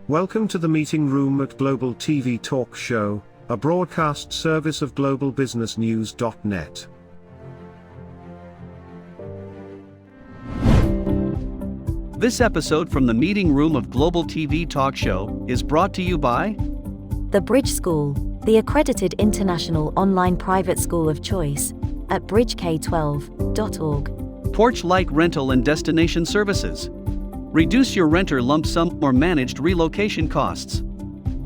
Welcome to the meeting room at Global TV Talk Show, a broadcast service of globalbusinessnews.net. This episode from the meeting room of Global TV Talk Show is brought to you by The Bridge School, the accredited international online private school of choice, at bridgek12.org. Porch Light Rental and Destination Services. Reduce your renter lump sum or managed relocation costs.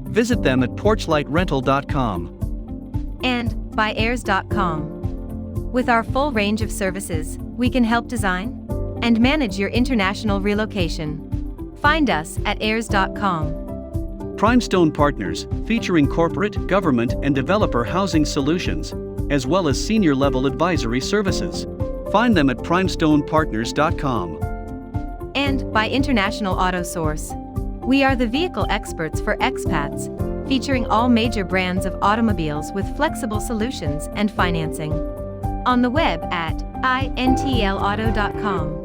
Visit them at porchlightrental.com. And by airs.com. With our full range of services, we can help design and manage your international relocation. Find us at airs.com. Primestone Partners, featuring corporate, government, and developer housing solutions, as well as senior-level advisory services. Find them at primestonepartners.com. And by International Auto Source. We are the vehicle experts for expats, featuring all major brands of automobiles with flexible solutions and financing. On the web at intlauto.com.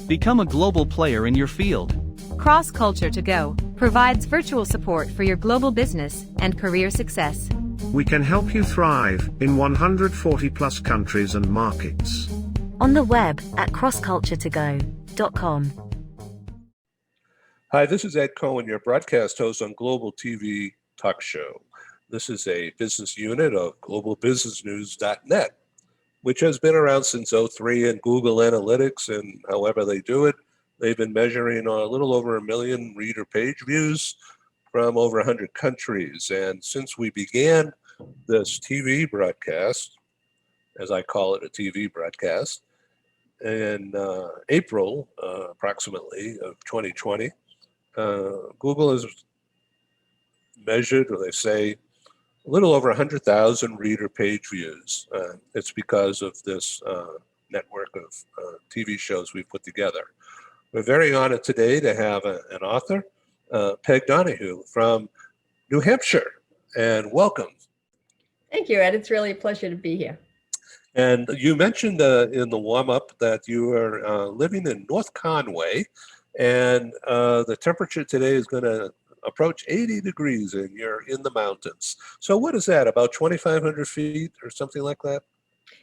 Become a global player in your field. Cross Culture to Go provides virtual support for your global business and career success. We can help you thrive in 140 plus countries and markets. On the web at crossculturetogo.com. Hi, this is Ed Cohen, your broadcast host on Global TV Talk Show. This is a business unit of globalbusinessnews.net, which has been around since '03 in Google Analytics, and however they do it, they've been measuring a little over 1 million reader page views from over 100 countries. And since we began this TV broadcast, as I call it, a TV broadcast, in April, approximately, of 2020, Google has measured, or they say, a little over 100,000 reader page views. It's because of this network of TV shows we've put together. We're very honored today to have an author, Peg Donahue from New Hampshire, and welcome. Thank you, Ed. It's really a pleasure to be here. And you mentioned in the warm-up that you are living in North Conway, and the temperature today is going to approach 80 degrees, and you're in the mountains. So what is that, about 2,500 feet or something like that?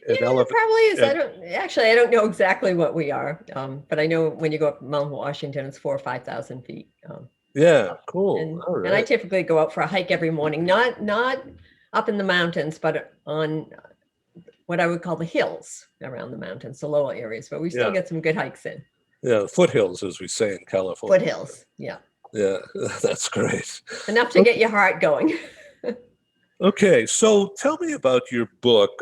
Yeah, it probably is. I don't know exactly what we are, but I know when you go up Mount Washington, it's 4,000 or 5,000 feet. Yeah, cool. And I typically go out for a hike every morning, not up in the mountains, but on what I would call the hills around the mountains, the lower areas, but we still get some good hikes in. Yeah, foothills, as we say in California. Foothills, yeah. Yeah, that's great. Enough to get your heart going. Okay, so tell me about your book,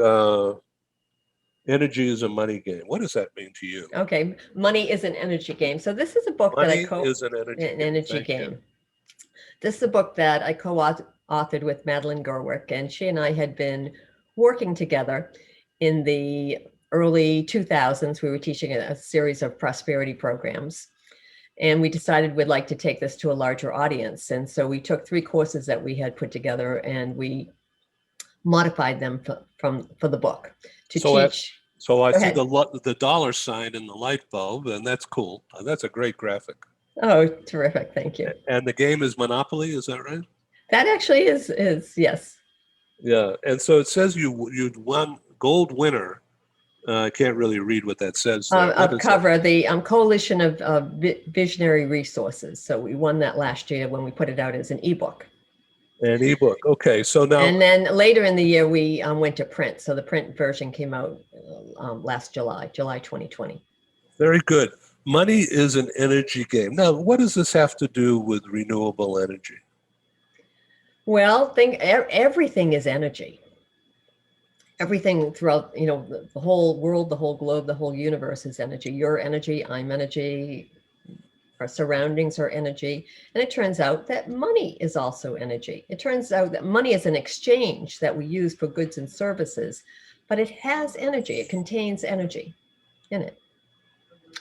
Energy is a Money Game. What does that mean to you? Okay, Money is an Energy Game. So this is a book that I is an energy game. This is a book that I co-authored with Madeline Gerwick, and she and I had been working together in the early 2000s. We were teaching a series of prosperity programs, and we decided we'd like to take this to a larger audience. And so we took 3 courses that we had put together, and we modified them for the book to teach. So I see the dollar sign in the light bulb, and that's cool. That's a great graphic. Oh, terrific. Thank you. And the game is Monopoly, is that right? That actually is yes. Yeah, and so it says you won gold winner. I can't really read what that says. Cover the Coalition of Visionary Resources. So we won that last year when we put it out as an ebook. An ebook. Okay, so now. And then later in the year we went to print. So the print version came out last July 2020. Very good. Money is an energy game. Now, what does this have to do with renewable energy? Well, everything is energy. Everything throughout, the whole world, the whole globe, the whole universe is energy. Your energy, I'm energy, our surroundings are energy. And it turns out that money is also energy. It turns out that money is an exchange that we use for goods and services, but it has energy. It contains energy in it.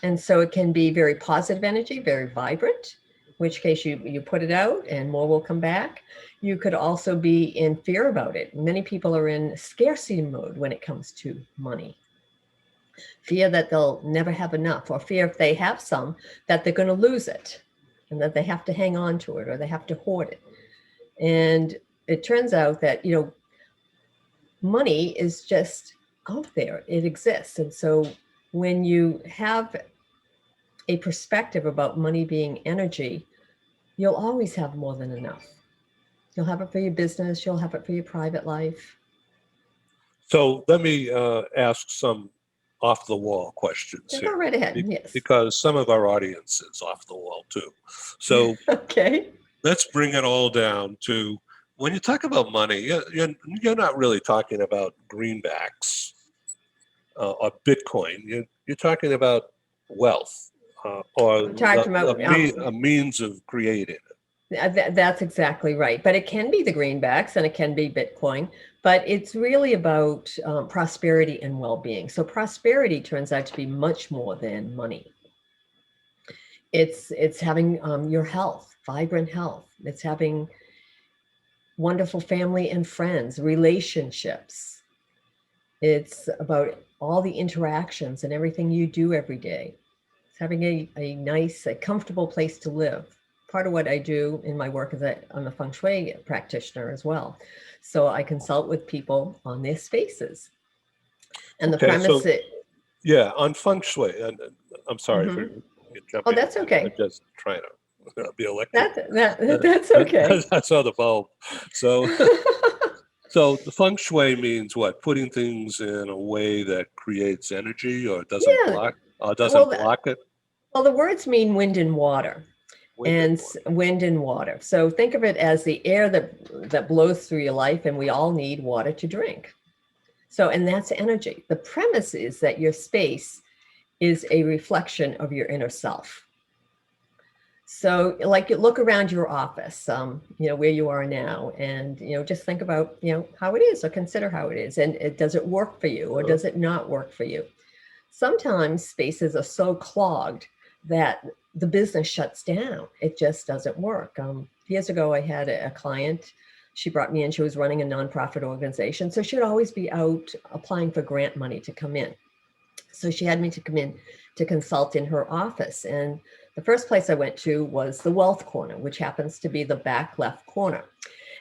And so it can be very positive energy, very vibrant, in which case you put it out and more will come back. You could also be in fear about it. Many people are in scarcity mode when it comes to money. fear that they'll never have enough, or fear if they have some, that they're going to lose it and that they have to hang on to it or they have to hoard it. And it turns out that, money is just out there. It exists. And so when you have a perspective about money being energy, you'll always have more than enough. You'll have it for your business. You'll have it for your private life. So let me ask some off-the-wall questions Go here. right ahead. Yes. Because some of our audience is off the wall too. So Okay. let's bring it all down to, when you talk about money, you're not really talking about greenbacks or Bitcoin. You're talking about wealth or a means of creating it. That's exactly right. But it can be the greenbacks and it can be Bitcoin, but it's really about prosperity and well-being. So prosperity turns out to be much more than money. It's having your health, vibrant health. It's having wonderful family and friends, relationships. It's about all the interactions and everything you do every day. It's having a nice, a comfortable place to live. Part of what I do in my work is that I'm a feng shui practitioner as well. So I consult with people on their spaces. And the premise on feng shui, and I'm sorry for you jumping. Oh, that's okay. I'm just trying to be electric. That's okay. I saw the bulb. So, so the feng shui means what? Putting things in a way that creates energy or doesn't block it? Well, the words mean wind and water. Wind and water. So think of it as the air that blows through your life, and we all need water to drink. So, and that's energy. The premise is that your space is a reflection of your inner self. So like you look around your office, where you are now, and, just think about, how it is, or consider how it is. And does it work for you, or does it not work for you? Sometimes spaces are so clogged that the business shuts down. It just doesn't work. Years ago, I had a client. She brought me in. She was running a nonprofit organization. So she'd always be out applying for grant money to come in. So she had me to come in to consult in her office. And the first place I went to was the wealth corner, which happens to be the back left corner.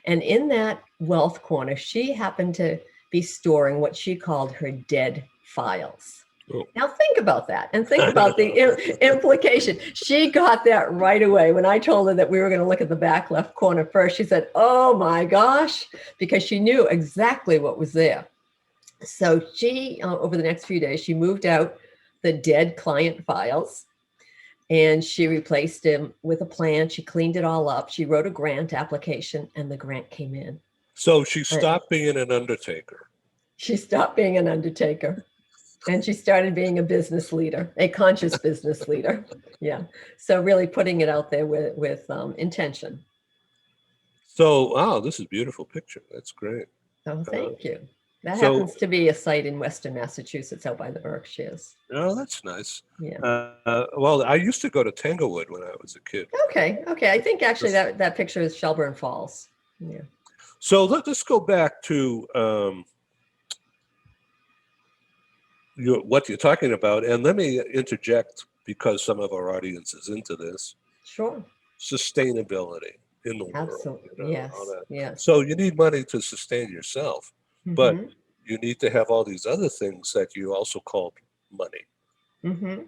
And in that wealth corner, she happened to be storing what she called her dead files. Oh. Now think about that and think about the implication. She got that right away. When I told her that we were going to look at the back left corner first, she said, "Oh my gosh," because she knew exactly what was there. So she, over the next few days, she moved out the dead client files and she replaced them with a plan. She cleaned it all up. She wrote a grant application and the grant came in. So she stopped being an undertaker. She stopped being an undertaker. And she started being a business leader, a conscious business leader. Yeah. So really putting it out there with intention. So, wow, this is a beautiful picture. That's great. Oh, thank you. That happens to be a site in Western Massachusetts out by the Berkshires. Oh, that's nice. Yeah. Well, I used to go to Tanglewood when I was a kid. Okay. I think actually that picture is Shelburne Falls. Yeah. So let's go back to what you're talking about, and let me interject because some of our audience is into this. Sure. Sustainability in the Absolutely. world. Yes. So you need money to sustain yourself, but you need to have all these other things that you also call money. Mm-hmm.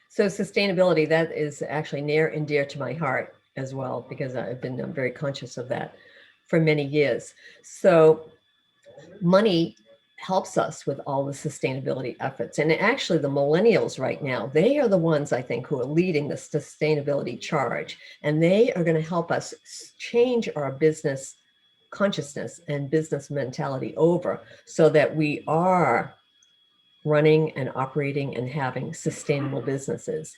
So sustainability, that is actually near and dear to my heart as well, because I've been very conscious of that for many years. So money helps us with all the sustainability efforts. And actually the millennials right now, they are the ones I think who are leading the sustainability charge. And they are going to help us change our business consciousness and business mentality over so that we are running and operating and having sustainable businesses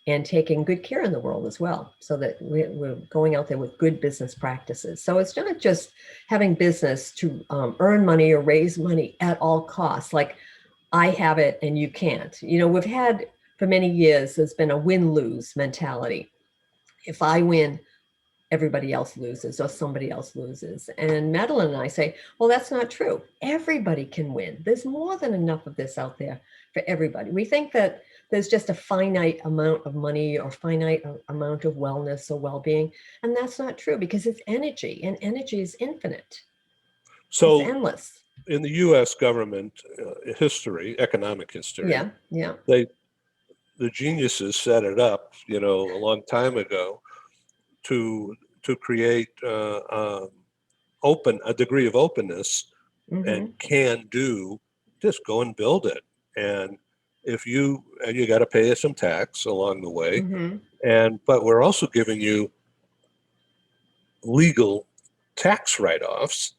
and taking good care in the world as well, so that we're going out there with good business practices. So it's not just having business to earn money or raise money at all costs, like I have it and you can't. We've had for many years, there's been a win-lose mentality. If I win, everybody else loses or somebody else loses. And Madeline and I say, well, that's not true. Everybody can win. There's more than enough of this out there for everybody. We think that there's just a finite amount of money or finite amount of wellness or well-being. And that's not true, because it's energy, and energy is infinite. So it's endless. in the U.S. government history, economic history, Yeah. The geniuses set it up, a long time ago, to create a degree of openness and can do. Just go and build it, and you got to pay some tax along the way, but we're also giving you legal tax write-offs,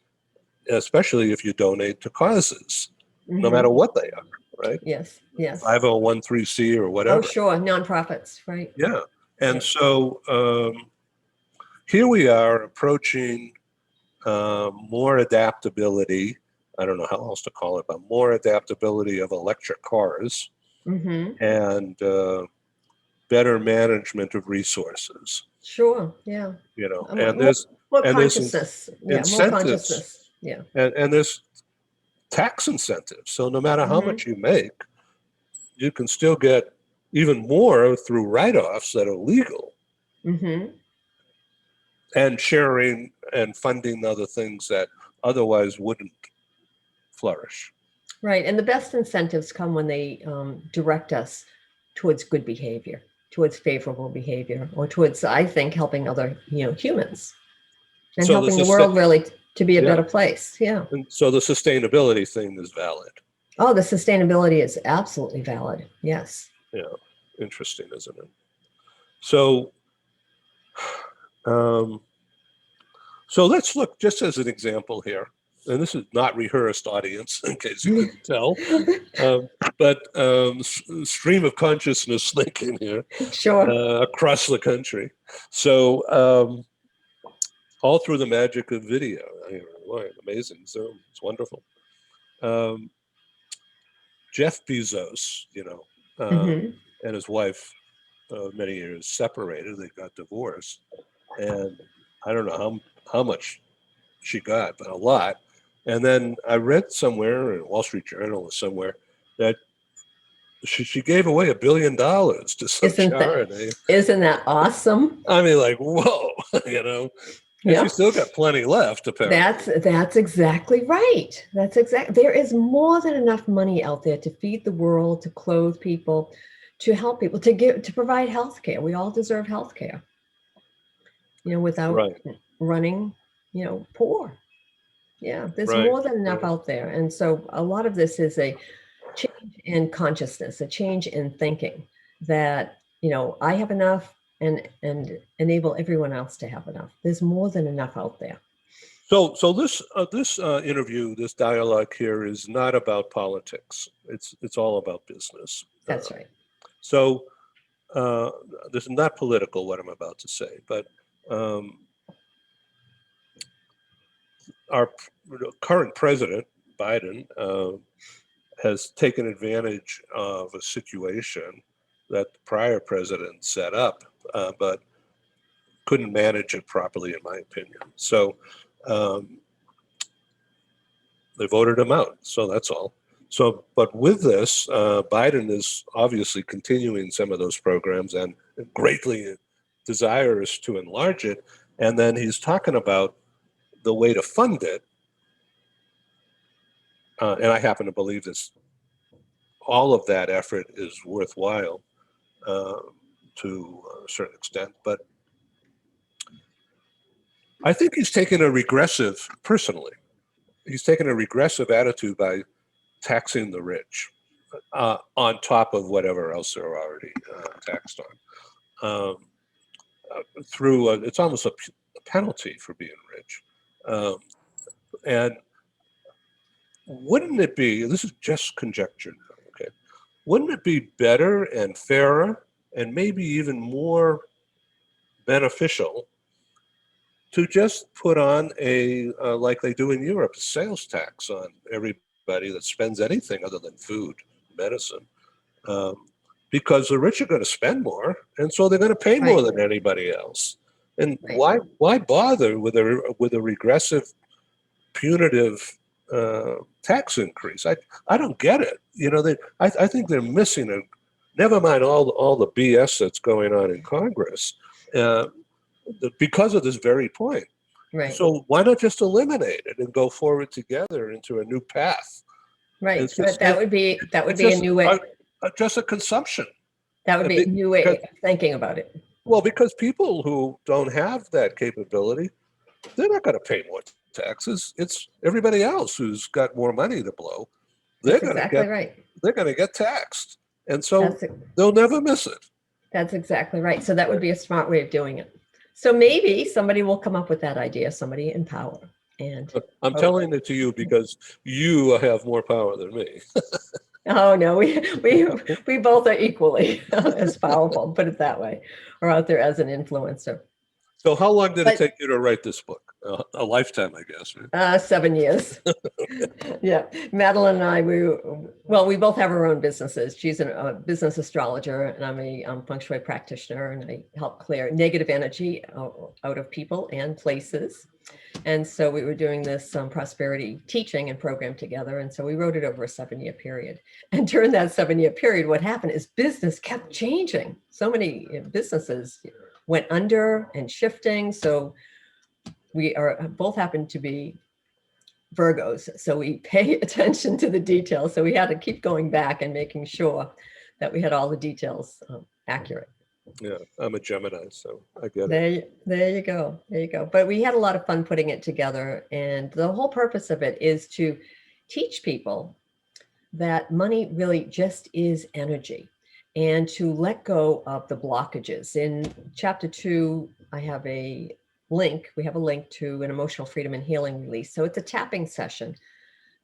especially if you donate to causes, no matter what they are. Right? Yes. 501(c) or whatever. Oh, sure. Nonprofits, right? Yeah. And so here we are approaching more adaptability. I don't know how else to call it, but more adaptability of electric cars and better management of resources. Sure. Yeah. And there's more and there's consciousness. incentives. More consciousness. Yeah. And there's tax incentives. So no matter how much you make, you can still get even more through write-offs that are legal, and sharing and funding other things that otherwise wouldn't flourish. Right. And the best incentives come when they direct us towards good behavior, towards favorable behavior, or towards, I think, helping other humans and So helping the world really to be a better place. Yeah. And so the sustainability thing is valid. Oh, the sustainability is absolutely valid. Yes. Yeah. Interesting, isn't it? So, so let's look just as an example here. And this is not rehearsed, audience, in case you couldn't tell, but stream of consciousness thinking here, across the country. So all through the magic of video, amazing Zoom, it's wonderful. Jeff Bezos, and his wife, many years separated. They got divorced, and I don't know how much she got, but a lot. And then I read somewhere in Wall Street Journal or somewhere that she gave away $1 billion to some charity. Isn't that awesome? I mean, like, whoa, And she's still got plenty left, apparently. That's exactly right. There is more than enough money out there to feed the world, to clothe people, to help people, to provide health care. We all deserve health care, without running, poor. Yeah, there's more than enough out there. And so a lot of this is a change in consciousness, a change in thinking that, I have enough and enable everyone else to have enough. There's more than enough out there. So this interview, this dialogue here is not about politics. It's all about business. That's right. So this is not political, what I'm about to say, but our current president, Biden, has taken advantage of a situation that the prior president set up, but couldn't manage it properly, in my opinion. So they voted him out. So that's all. So, but with this, Biden is obviously continuing some of those programs and greatly desirous to enlarge it. And then he's talking about the way to fund it. And I happen to believe this, all of that effort is worthwhile to a certain extent. But I think he's taken a regressive, personally, he's taken a regressive attitude by taxing the rich on top of whatever else they're already taxed on. Through it's almost a penalty for being rich. And wouldn't it be, this is just conjecture now, okay, wouldn't it be better and fairer and maybe even more beneficial to just put on a, like they do in Europe, a sales tax on everybody that spends anything other than food, medicine, because the rich are going to spend more, and so they're going to pay more than anybody else. And Right. why bother with a regressive, punitive tax increase? I don't get it. I think they're missing a. Never mind all the BS that's going on in Congress, uh, because of this very point. Right. So why not just eliminate it and go forward together into a new path? Right. It's just, That would be it's a just new way. just a consumption. That would be a new way Because, of thinking about it. well, because people who don't have that capability, they're not going to pay more taxes. It's everybody else who's got more money to blow. They're That's going to exactly get right. they're going to get taxed, and so That's they'll never miss it. That's exactly right. So that would be a smart way of doing it. So maybe somebody will come up with that idea, somebody in power. And I'm telling it to you because you have more power than me. oh no, we both are equally as powerful, put it that way, or out there as an influencer. So how long did it But take you to write this book? A lifetime, I guess. Right? 7 years. Yeah, Madeline and I, we both have our own businesses. She's a business astrologer, and I'm a feng shui practitioner, and I help clear negative energy out of people and places. And so we were doing this prosperity teaching and program together. And so we wrote it over a 7-year period. And during that 7-year period, what happened is business kept changing. So many businesses went under and shifting. So we both happen to be Virgos. So we pay attention to the details. So we had to keep going back and making sure that we had all the details accurate. Yeah, I'm a Gemini, so I get it. There you go. There you go. But we had a lot of fun putting it together. And the whole purpose of it is to teach people that money really just is energy, and to let go of the blockages. In chapter 2, I have a link. We have a link to an emotional freedom and healing release. So it's a tapping session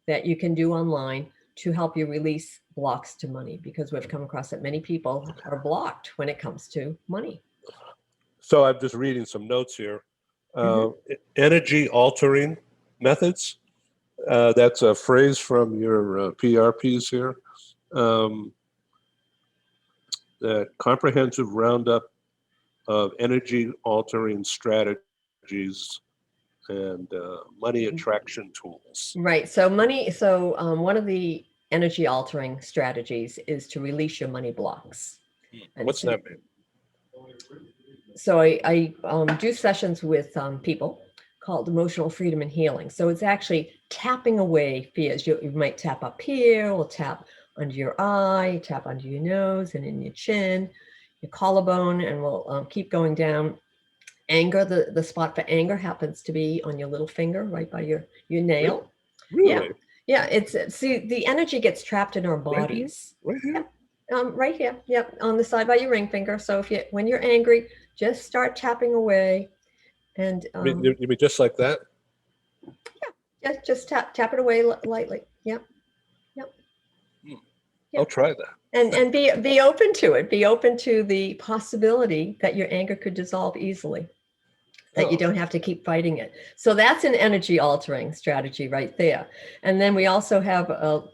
that you can do online to help you release blocks to money, because we've come across that many people are blocked when it comes to money. So I'm just reading some notes here. Energy altering methods. That's a phrase from your PR piece here. The comprehensive roundup of energy altering strategies and money attraction tools. Right. So money. So one of the energy altering strategies is to release your money blocks. What's that mean? So I do sessions with people called emotional freedom and healing. So it's actually tapping away fears. You might tap up here, or tap under your eye, tap under your nose and in your chin, your collarbone, and we'll keep going down. Anger, the spot for anger happens to be on your little finger, right by your nail. Really? Yeah. See, the energy gets trapped in our bodies. Right here? Right here. Yep. On the side by your ring finger. So when you're angry, just start tapping away. And you mean just like that? Yeah. Just tap it away lightly. Yep. I'll try that. And be open to it. Be open to the possibility that your anger could dissolve easily, that you don't have to keep fighting it. So that's an energy altering strategy right there. And then we also have about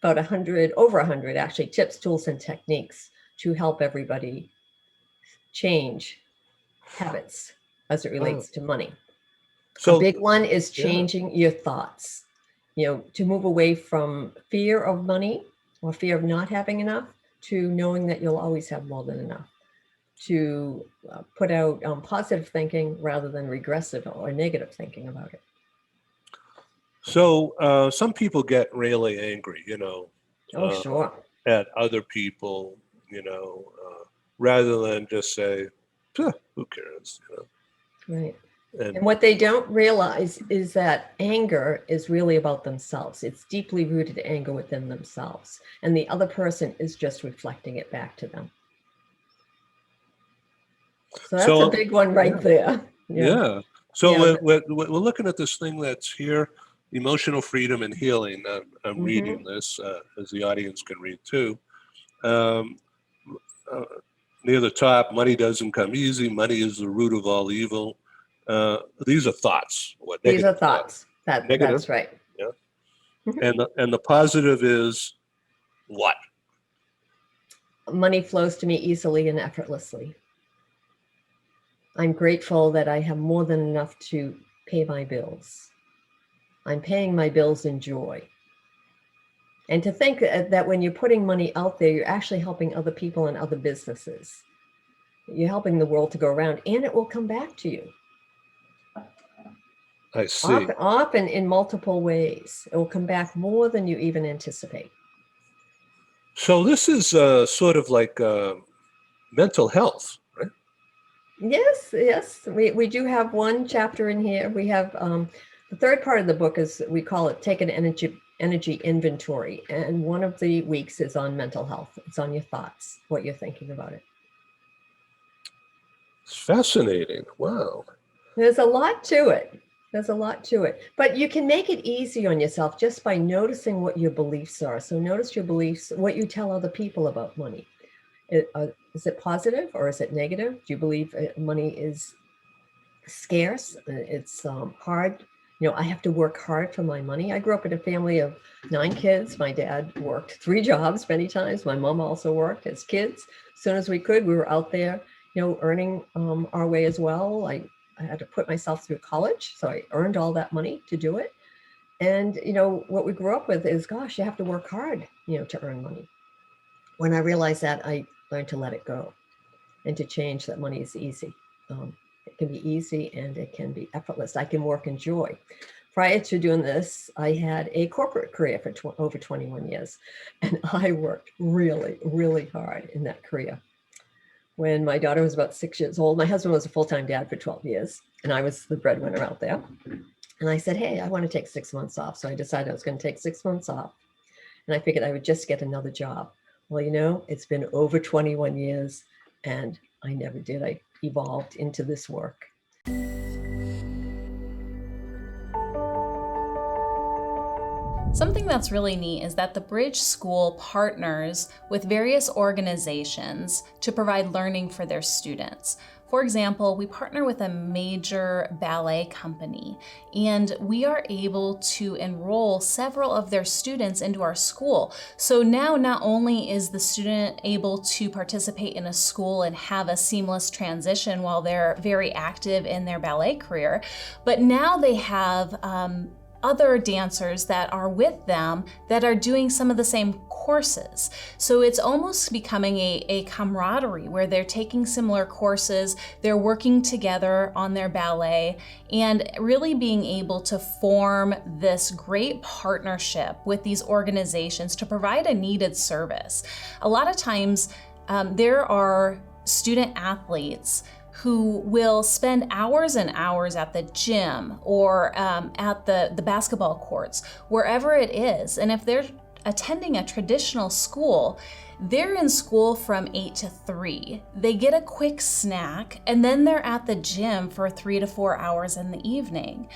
over 100 actually tips, tools, and techniques to help everybody change habits as it relates to money. So a big one is changing your thoughts, to move away from fear of money or fear of not having enough to knowing that you'll always have more than enough, to put out positive thinking rather than regressive or negative thinking about it. So some people get really angry, Sure. at other people, rather than just say, who cares? Right. And what they don't realize is that anger is really about themselves. It's deeply rooted anger within themselves. And the other person is just reflecting it back to them. So that's a big one right there. Yeah. So we're looking at this thing that's here, emotional freedom and healing. I'm reading this as the audience can read too. Near the top, money doesn't come easy. Money is the root of all evil. These are thoughts. These are thoughts. That's right. Yeah. And the positive is what? Money flows to me easily and effortlessly. I'm grateful that I have more than enough to pay my bills. I'm paying my bills in joy. And to think that when you're putting money out there, you're actually helping other people and other businesses. You're helping the world to go around, and it will come back to you. I see. Often in multiple ways. It will come back more than you even anticipate. So this is sort of like mental health, right? Yes. We do have one chapter in here. We have the third part of the book is, we call it Take an Energy Inventory. And one of the weeks is on mental health. It's on your thoughts, what you're thinking about it. It's fascinating. Wow. There's a lot to it. But you can make it easy on yourself just by noticing what your beliefs are. So notice your beliefs, what you tell other people about money. Is it positive or is it negative? Do you believe money is scarce? It's hard. I have to work hard for my money. I grew up in a family of 9 kids. My dad worked 3 jobs many times. My mom also worked as kids. As soon as we could, we were out there, earning our way as well. I had to put myself through college, so I earned all that money to do it. And, what we grew up with is, gosh, you have to work hard, to earn money. When I realized that, I learned to let it go and to change that money is easy. It can be easy and it can be effortless. I can work in joy. Prior to doing this, I had a corporate career for over 21 years, and I worked really, really hard in that career. When my daughter was about 6 years old, my husband was a full-time dad for 12 years, and I was the breadwinner out there. And I said, hey, I want to take 6 months off. So I decided I was going to take 6 months off. And I figured I would just get another job. Well, it's been over 21 years, and I never did. I evolved into this work. Something that's really neat is that the Bridge School partners with various organizations to provide learning for their students. For example, we partner with a major ballet company, and we are able to enroll several of their students into our school. So now not only is the student able to participate in a school and have a seamless transition while they're very active in their ballet career, but now they have other dancers that are with them that are doing some of the same courses. So it's almost becoming a camaraderie where they're taking similar courses, they're working together on their ballet, and really being able to form this great partnership with these organizations to provide a needed service. A lot of times there are student athletes who will spend hours and hours at the gym or at the basketball courts, wherever it is. And if they're attending a traditional school, they're in school from 8 to 3. They get a quick snack, and then they're at the gym for 3 to 4 hours in the evening.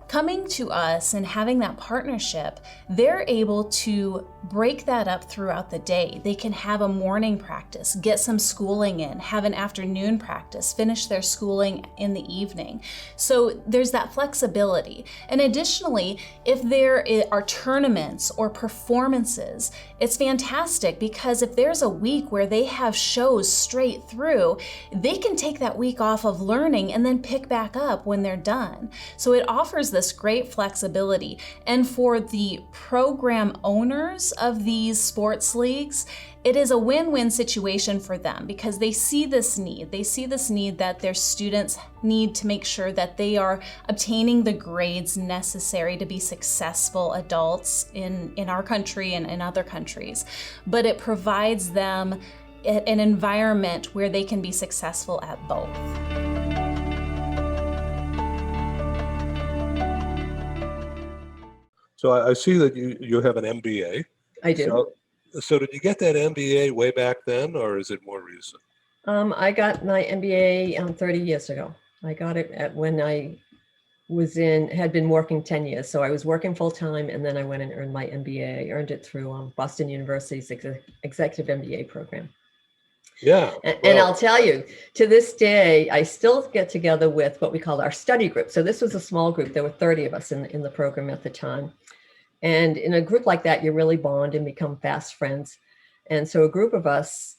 Coming to us and having that partnership, they're able to break that up throughout the day. They can have a morning practice, get some schooling in, have an afternoon practice, finish their schooling in the evening. So there's that flexibility. And additionally, if there are tournaments or performances, it's fantastic because if there's a week where they have shows straight through, they can take that week off of learning and then pick back up when they're done. So it offers this great flexibility. And for the program owners of these sports leagues, it is a win-win situation for them because they see this need. They see this need that their students need to make sure that they are obtaining the grades necessary to be successful adults in our country and in other countries. But it provides them an environment where they can be successful at both. So I see that you have an MBA. I do. So did you get that MBA way back then, or is it more recent? I got my MBA 30 years ago. I got it when I had been working 10 years. So I was working full time, and then I went and earned my MBA. I earned it through Boston University's executive MBA program. Yeah. And I'll tell you, to this day, I still get together with what we call our study group. So this was a small group. There were 30 of us in the program at the time. And in a group like that, you really bond and become fast friends. And so a group of us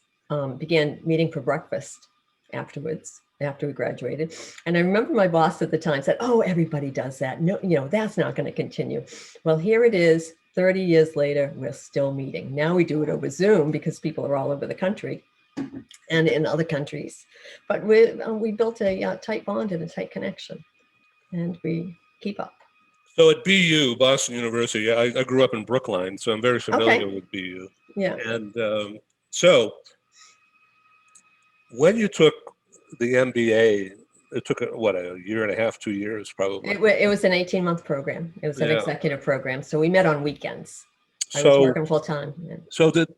began meeting for breakfast afterwards. after we graduated. And I remember my boss at the time said, "Oh, everybody does that. No, that's not going to continue." Well, here it is, 30 years later, we're still meeting. Now we do it over Zoom because people are all over the country and in other countries. But we built a tight bond and a tight connection, and we keep up. So at BU, Boston University, I grew up in Brookline, so I'm very familiar with BU. Yeah. And so when you took the MBA, it took a year and a halch, 2 years probably. It was an 18-month program. It was an executive program. So we met on weekends. I was working full time. Yeah. So did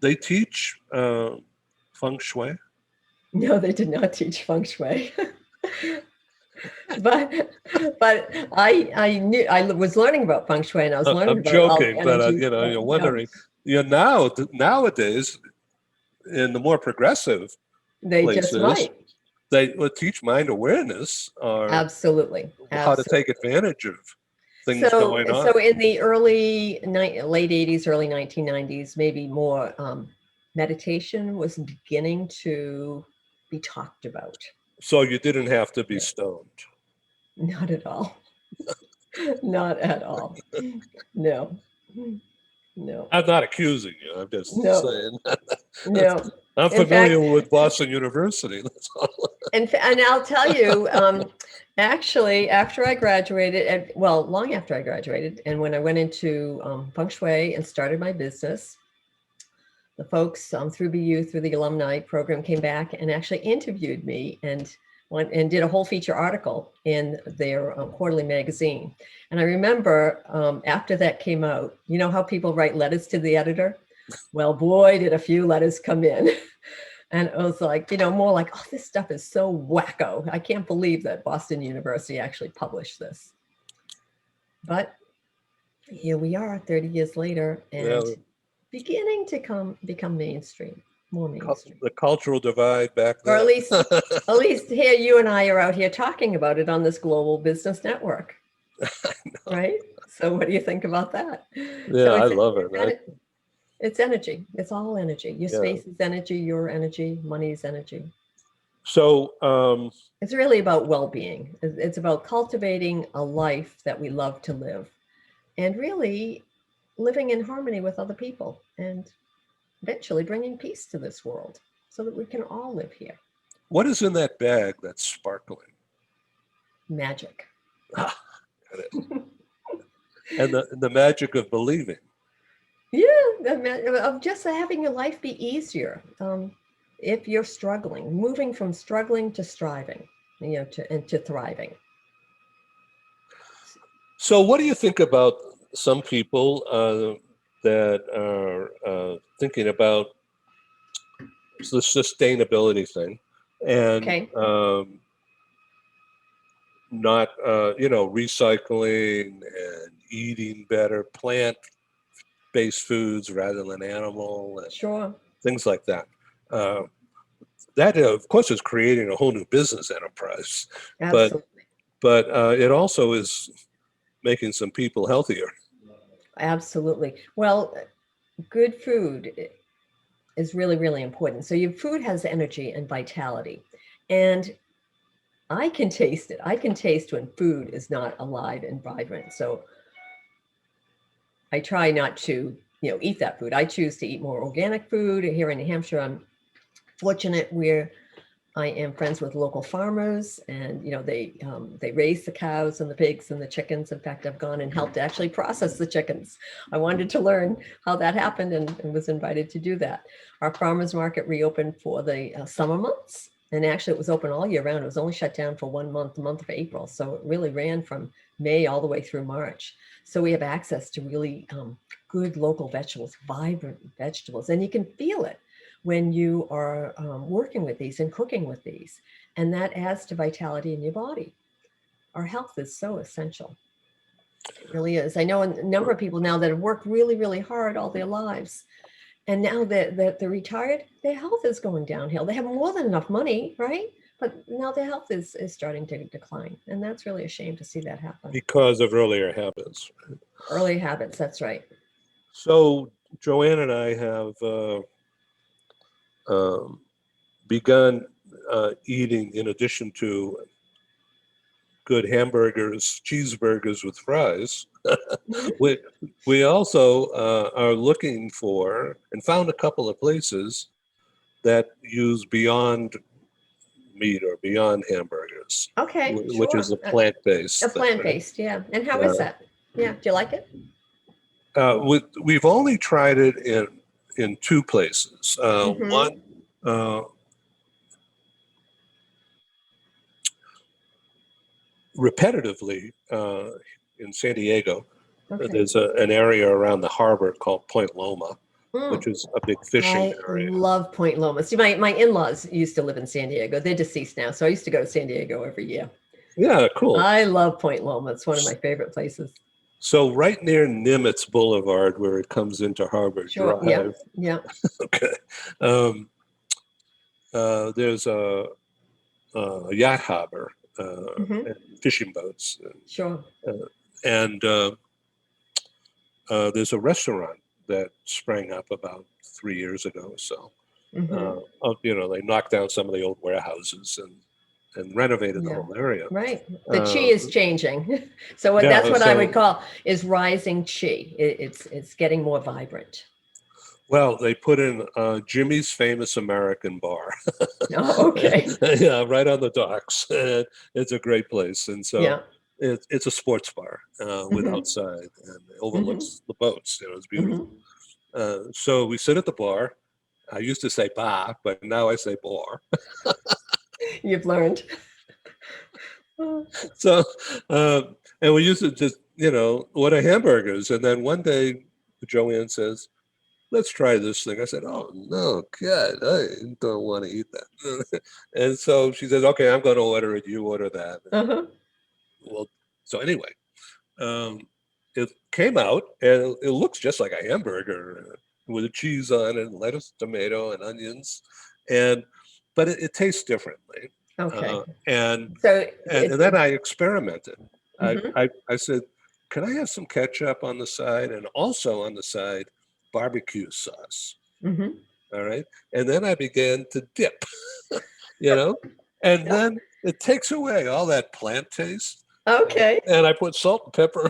they teach feng shui? No, they did not teach feng shui. but I knew I was learning about feng shui, and I was learning about joking, all the but energy. you're wondering. Nowadays, in the more progressive they places, just might. They will teach mind awareness or Absolutely. how to take advantage of things going on. So in the late 80s, early 1990s, maybe more meditation was beginning to be talked about. So you didn't have to be stoned. Not at all. Not at all. No. I'm not accusing you. I'm just saying. No. I'm familiar with Boston University. That's all. And I'll tell you, actually, after I graduated, long after I graduated, and when I went into feng shui and started my business, the folks through BU, through the alumni program, came back and actually interviewed me and did a whole feature article in their quarterly magazine. And I remember after that came out, you know how people write letters to the editor? Well, boy, did a few letters come in. And it was like, more like, "Oh, this stuff is so wacko. I can't believe that Boston University actually published this." But here we are 30 years later, and beginning to become mainstream, more mainstream. The cultural divide back then. Or at least here, you and I are out here talking about it on this global business network. Right? So what do you think about that? Yeah, I love it. It's energy. It's all energy. Your space is energy, your energy, money is energy. So it's really about well-being. It's about cultivating a life that we love to live, and really living in harmony with other people, and eventually bringing peace to this world so that we can all live here. What is in that bag that's sparkling? Magic. Got it. And the magic of believing. Yeah, of just having your life be easier. If you're struggling, moving from struggling to striving, to thriving. So what do you think about some people that are thinking about the sustainability thing and not, recycling and eating better plant-based foods rather than animal, and things like that. That, of course, is creating a whole new business enterprise. Absolutely. But it also is making some people healthier. Absolutely. Well, good food is really, really important. So your food has energy and vitality. And I can taste it. I can taste when food is not alive and vibrant. So I try not to, eat that food. I choose to eat more organic food. Here in New Hampshire, I'm fortunate where I am friends with local farmers, and they raise the cows and the pigs and the chickens. In fact, I've gone and helped actually process the chickens. I wanted to learn how that happened and was invited to do that. Our farmers market reopened for the summer months, and actually it was open all year round. It was only shut down for 1 month, the month of April. So it really ran from May all the way through March. So we have access to really good local vegetables, vibrant vegetables, and you can feel it when you are working with these and cooking with these, and that adds to vitality in your body. Our health is so essential. It really is. I know a number of people now that have worked really, really hard all their lives, and now that they're retired, their health is going downhill. They have more than enough money, right? But now their health is starting to decline, and that's really a shame to see that happen. Because of earlier habits. Early habits, that's right. So Joanne and I have begun eating, in addition to good hamburgers, cheeseburgers with fries, we also are looking for and found a couple of places that use Beyond Meat or Beyond Hamburgers, Okay, which is sure. a plant-based A thing, right? plant-based, yeah. And how is that? Yeah, do you like it? We've only tried it in two places. Mhm. One, repetitively, in San Diego, Okay. there's an area around the harbor called Point Loma, Mm. which is a big fishing I area. love Point Loma. See, my in-laws used to live in San Diego. They're deceased now, so I used to go to San Diego every year. Yeah, cool. I love Point Loma. It's one of my favorite places. So right near Nimitz Boulevard, where it comes into Harbor Sure. Yeah. Drive, Yeah. okay, there's a yacht harbor, Mhm. and fishing boats, Sure. and there's a restaurant that sprang up about 3 years ago or so. Mhm. They knocked down some of the old warehouses and renovated the Yeah. whole area. Right. The chi is changing. So Yeah, that's what I so- would call is rising chi. It's getting more vibrant. Well, they put in Jimmy's Famous American Bar. Oh, okay. Yeah, right on the docks. And it's a great place. And so Yeah. it's a sports bar with Mhm. outside, and it overlooks the boats. It's beautiful. Mhm. So we sit at the bar. I used to say bar, but now I say bar. You've learned. So, and we used to just, order hamburgers. And then one day, Joanne says, let's try this thing. I said, oh, no, God, I don't want to eat that. And so she says, okay, I'm going to order it. You order that. Uh-huh. Well, so anyway, it came out and it looks just like a hamburger with cheese on it, and lettuce, tomato, and onions. But it tastes differently. Okay. And So then I experimented. Mhm. I said, can I have some ketchup on the side, and also on the side barbecue sauce? Mhm. All right. And then I began to dip, you know, and then it takes away all that plant taste. Okay. And I put salt and pepper.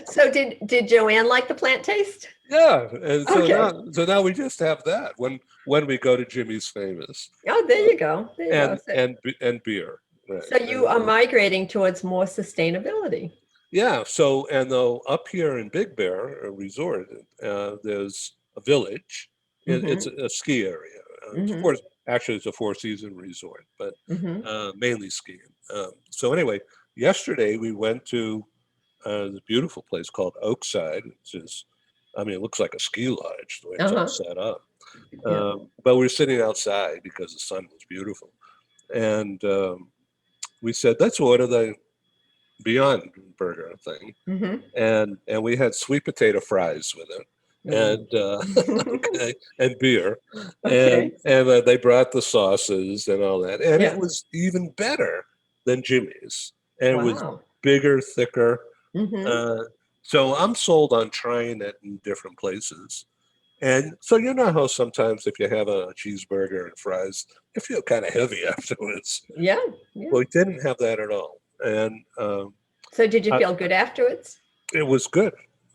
So did Joanne like the plant taste? Yeah. And so Okay. now we just have that when we go to Jimmy's Famous. Oh, there you go. There you go. And beer. Right. So you are migrating towards more sustainability. Yeah. So, and though up here in Big Bear Resort, there's a village. It's Mhm. a ski area. Mhm. Actually, it's a four-season resort, but Mhm. mainly skiing. So anyway, yesterday we went to this beautiful place called Oakside, which is, it looks like a ski lodge the way it's all Uh-huh. set up. Yeah. But we're sitting outside because the sun was beautiful. And we said, let's order the Beyond Burger thing. Mhm. And we had sweet potato fries with it. And okay, and beer, Okay. and they brought the sauces and all that, and Yeah. it was even better than Jimmy's, and it was Wow. bigger, thicker. Mhm. So I'm sold on trying it in different places. And so you know how sometimes if you have a cheeseburger and fries, you feel kind of heavy afterwards. Yeah. Yeah. Well, we didn't have that at all, and So did you I- feel good afterwards? it was good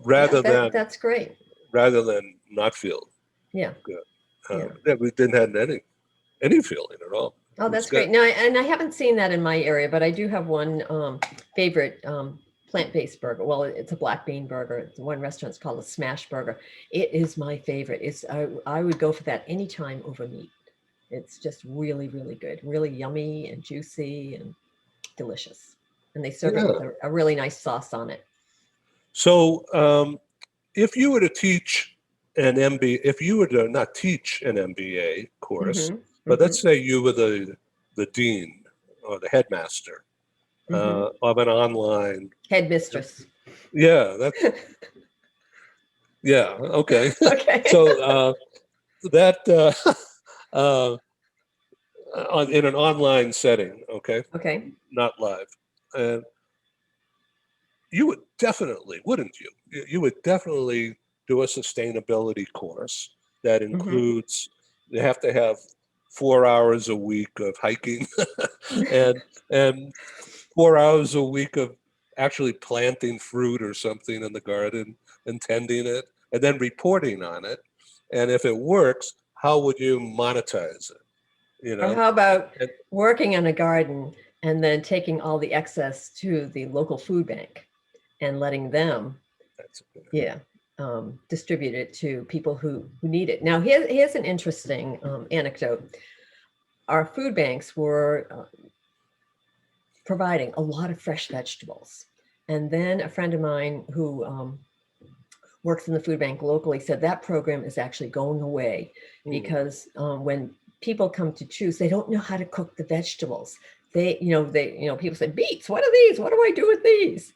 Yeah, that's great. rather than not feel Yeah. good. Yeah. Yeah, we didn't have any feeling at all. Oh, It was that's good. great. Now, and I haven't seen that in my area, but I do have one favorite plant-based burger. Well, it's a black bean burger. It's one restaurant's called a Smash Burger. It is my favorite. I would go for that anytime over meat. It's just really, really good, really yummy and juicy and delicious. And they serve it Yeah. with a really nice sauce on it. So, if you were to teach an MBA, if you were to not teach an MBA course, Mhm, but mhm, let's say you were the dean or the headmaster of an online, Headmistress. yeah, that's yeah, okay. Okay. So that in an online setting, okay, Okay. not live, and you would definitely, wouldn't you? You would definitely do a sustainability course that includes, you have to have 4 hours a week of hiking and 4 hours a week of actually planting fruit or something in the garden and tending it and then reporting on it. And if it works, how would you monetize it? You Or know, how about and working in a garden and then taking all the excess to the local food bank and letting them, that's a good yeah, distribute it to people who need it. Now, here's an interesting anecdote. Our food banks were providing a lot of fresh vegetables. And then a friend of mine who works in the food bank locally said that program is actually going away because when people come to choose, they don't know how to cook the vegetables. People say, beets, what are these? What do I do with these?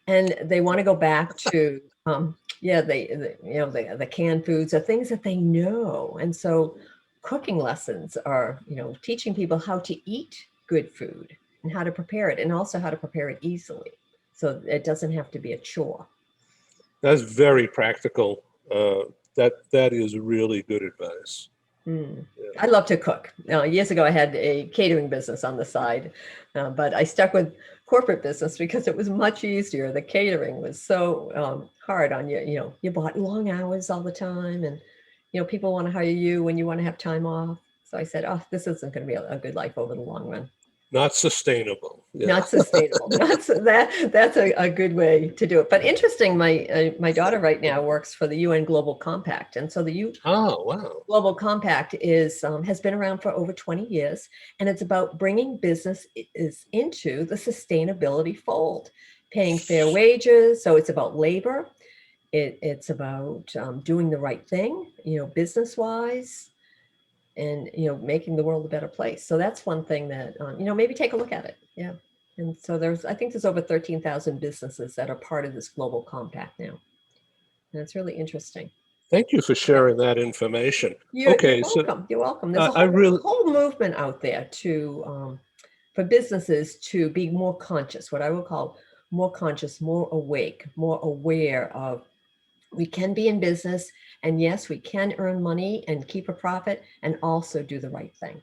And they want to go back to, the canned foods are things that they know. And so cooking lessons are, teaching people how to eat good food and how to prepare it, and also how to prepare it easily. So it doesn't have to be a chore. That's very practical. That is really good advice. Yeah. I love to cook. Years ago, I had a catering business on the side, but I stuck with corporate business because it was much easier. The catering was so hard on you. You bought long hours all the time, and people want to hire you when you want to have time off. So I said, oh, this isn't going to be a good life over the long run. Not sustainable. Yeah. Not sustainable. That's a good way to do it. But interesting, my daughter right now works for the UN Global Compact, and so the Oh, wow. Global Compact has been around for over 20 years, and it's about bringing business into the sustainability fold, paying fair wages. So it's about labor. It's about doing the right thing, business wise, and making the world a better place. So that's one thing that maybe take a look at it. Yeah. And so I think there's over 13,000 businesses that are part of this global compact now, and it's really interesting. Thank you for sharing that information. You're welcome. You're welcome. There's a whole movement out there for businesses to be more conscious, what I would call more conscious, more awake, more aware of, we can be in business, and yes, we can earn money and keep a profit and also do the right thing.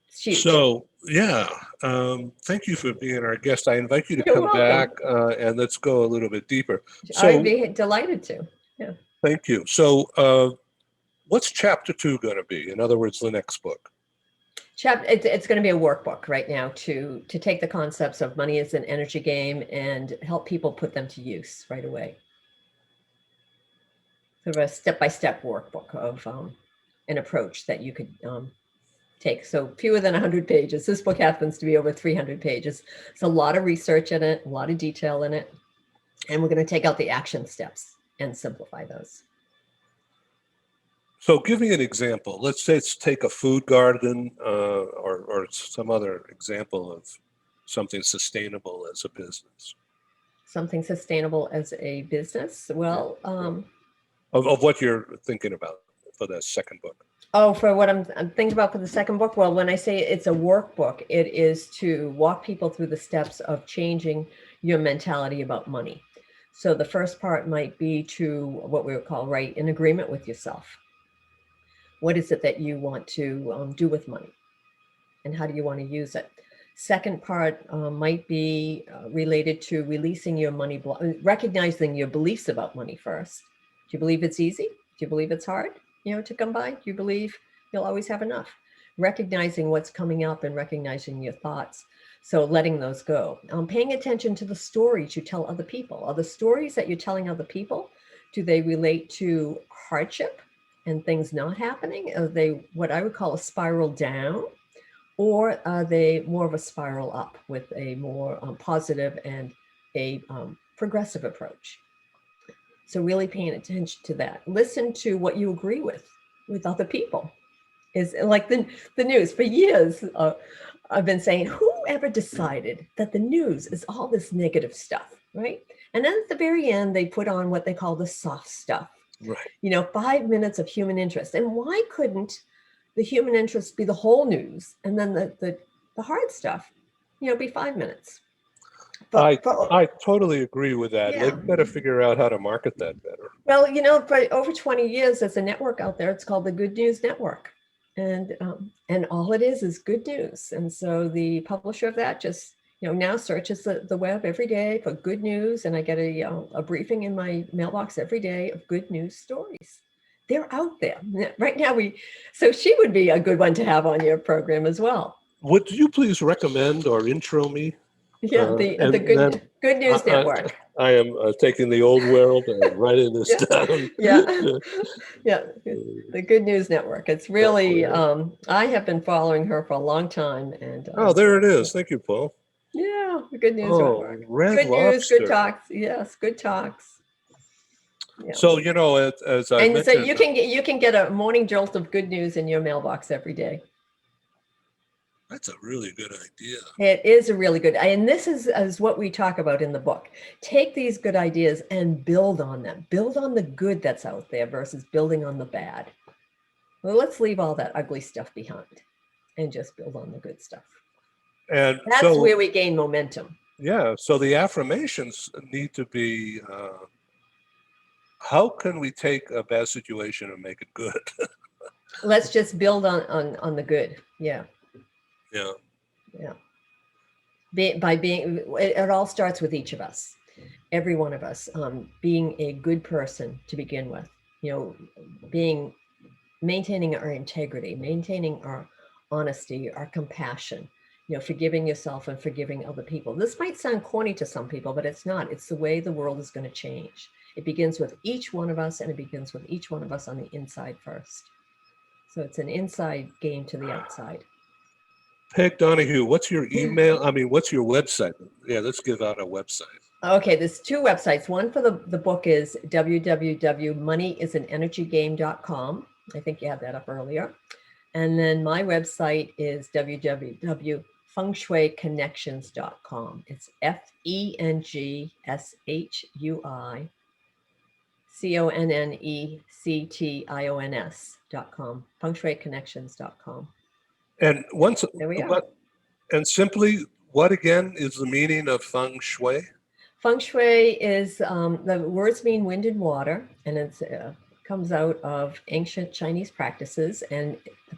So, yeah, thank you for being our guest. I invite you to come back and let's go a little bit deeper. So, I'd be delighted to. Yeah. Thank you. So, what's chapter 2 going to be? In other words, the next book. It's going to be a workbook right now to take the concepts of money as an energy game and help people put them to use right away. Sort of a step-by-step workbook of an approach that you could take. So fewer than 100 pages. This book happens to be over 300 pages. It's a lot of research in it, a lot of detail in it. And we're going to take out the action steps and simplify those. So give me an example. Let's take a food garden or some other example of something sustainable as a business. Something sustainable as a business? Well, of what you're thinking about for the second book. Oh, for what I'm thinking about for the second book? Well, when I say it's a workbook, it is to walk people through the steps of changing your mentality about money. So the first part might be to what we would call write an agreement with yourself. What is it that you want to do with money? And how do you want to use it? Second part might be related to releasing your money, recognizing your beliefs about money first. Do you believe it's easy? Do you believe it's hard, to come by? Do you believe you'll always have enough? Recognizing what's coming up and recognizing your thoughts. So letting those go. Paying attention to the stories you tell other people. Are the stories that you're telling other people, do they relate to hardship and things not happening? Are they what I would call a spiral down? Or are they more of a spiral up with a more positive and a progressive approach? So really paying attention to that. Listen to what you agree with other people. Is like the news. For years, I've been saying, whoever decided that the news is all this negative stuff, right? And then at the very end, they put on what they call the soft stuff. Right. 5 minutes of human interest. And why couldn't the human interest be the whole news, and then the hard stuff, be 5 minutes? I totally agree with that. Yeah. They've got to figure out how to market that better. Well, for over 20 years, there's a network out there. It's called the Good News Network. And all it is good news. And so the publisher of that just now searches the web every day for good news, and I get a briefing in my mailbox every day of good news stories. They're out there right now. So she would be a good one to have on your program as well. Would you please recommend or intro me? Yeah, the Good News Network. I am taking the old world and writing this down. Yeah, the Good News Network. It's really, I have been following her for a long time. And there it is. Thank you, Paul. Yeah, the Good News Network. Red good Lobster. News, good talks. Yes, good talks. Yeah. So as I mentioned, so you can get a morning jolt of good news in your mailbox every day. That's a really good idea. It is a really good, and this is what we talk about in the book. Take these good ideas and build on them. Build on the good that's out there versus building on the bad. Well, let's leave all that ugly stuff behind and just build on the good stuff. And that's where we gain momentum. Yeah. So the affirmations need to be, how can we take a bad situation and make it good? Let's just build on the good. Yeah. Yeah. Yeah. It all starts with each of us, every one of us, being a good person to begin with, maintaining our integrity, maintaining our honesty, our compassion, forgiving yourself and forgiving other people. This might sound corny to some people, but it's not. It's the way the world is going to change. It begins with each one of us, and it begins with each one of us on the inside first. So it's an inside game to the outside. Peg Donahue, what's your email? What's your website? Yeah, let's give out a website. Okay, there's two websites. One for the book is www.moneyisanenergygame.com. I think you had that up earlier. And then my website is www.fengshuiconnections.com. It's FENGSHUIConnections.com. fengshuiconnections.com. And there we are. And simply, what again is the meaning of feng shui? Feng shui is, the words mean wind and water, and it comes out of ancient Chinese practices. And the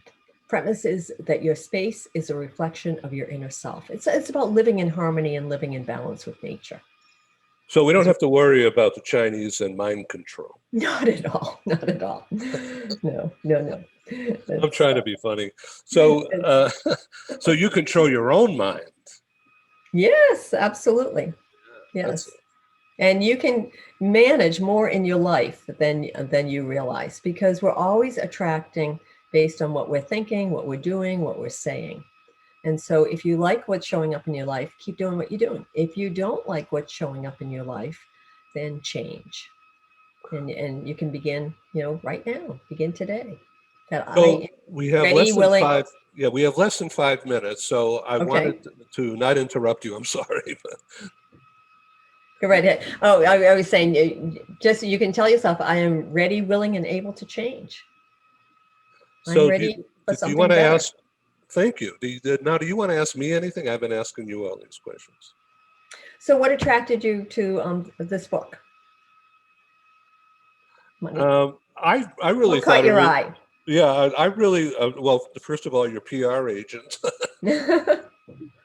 premise is that your space is a reflection of your inner self. It's about living in harmony and living in balance with nature. So we don't have to worry about the Chinese and mind control. Not at all. Not at all. No. I'm trying to be funny. So, so you control your own mind. Yes, absolutely. Yes. And you can manage more in your life than you realize, because we're always attracting based on what we're thinking, what we're doing, what we're saying. And so if you like what's showing up in your life, keep doing what you're doing. If you don't like what's showing up in your life, then change. And you can begin, right now, begin today. We have less than 5 minutes. So I wanted to not interrupt you. I'm sorry. Go right ahead. Oh, I was saying, just you can tell yourself, I am ready, willing, and able to change. I'm ready for something you want to better. ask? Thank you. Do you want to ask me anything? I've been asking you all these questions. So what attracted you to this book? I really what caught your eye? Yeah, I really, well, first of all, your PR agent,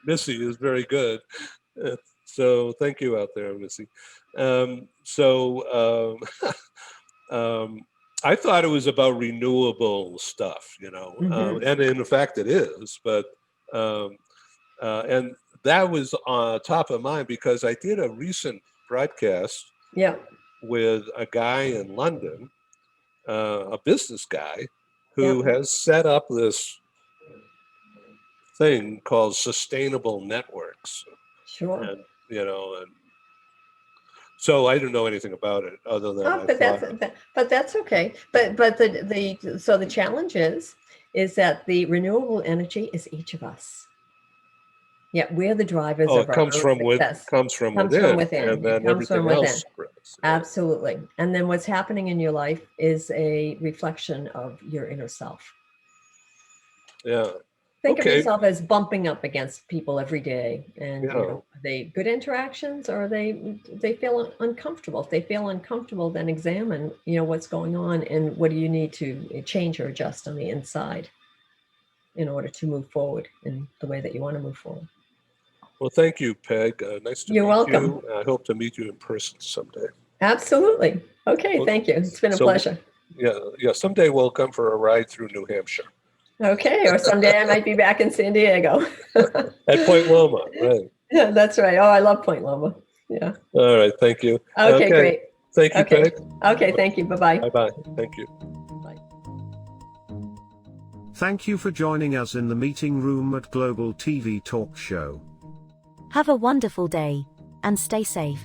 Missy, is very good. So thank you out there, Missy. I thought it was about renewable stuff, and in fact it is, but, and that was on top of mind because I did a recent broadcast with a guy in London, a business guy, who has set up this thing called sustainable networks. Sure. And, and so I didn't know anything about it other than but that's okay. But the challenge is that the renewable energy is each of us. Yeah, we're the drivers of our own success. Comes from within, and then everything else spreads. Absolutely. And then what's happening in your life is a reflection of your inner self. Yeah. Think of yourself as bumping up against people every day, and are they good interactions, or they feel uncomfortable? If they feel uncomfortable, then examine what's going on and what do you need to change or adjust on the inside. in order to move forward in the way that you want to move forward. Well, thank you, Peg. Nice to You're meet welcome. you. I hope to meet you in person someday. Absolutely. Okay, Well, thank you. It's been a so- pleasure. Yeah. Someday we'll come for a ride through New Hampshire Okay, or someday I might be back in San Diego. at Point Loma. Right. Yeah, that's right. Oh, I love Point Loma. Yeah. All right. Thank you. Okay, great. Thank you, Okay. Peg. Okay, thank you. Bye-bye. Bye-bye. Thank you. Thank you for joining us in the meeting room at Global TV Talk Show. Have a wonderful day, and stay safe.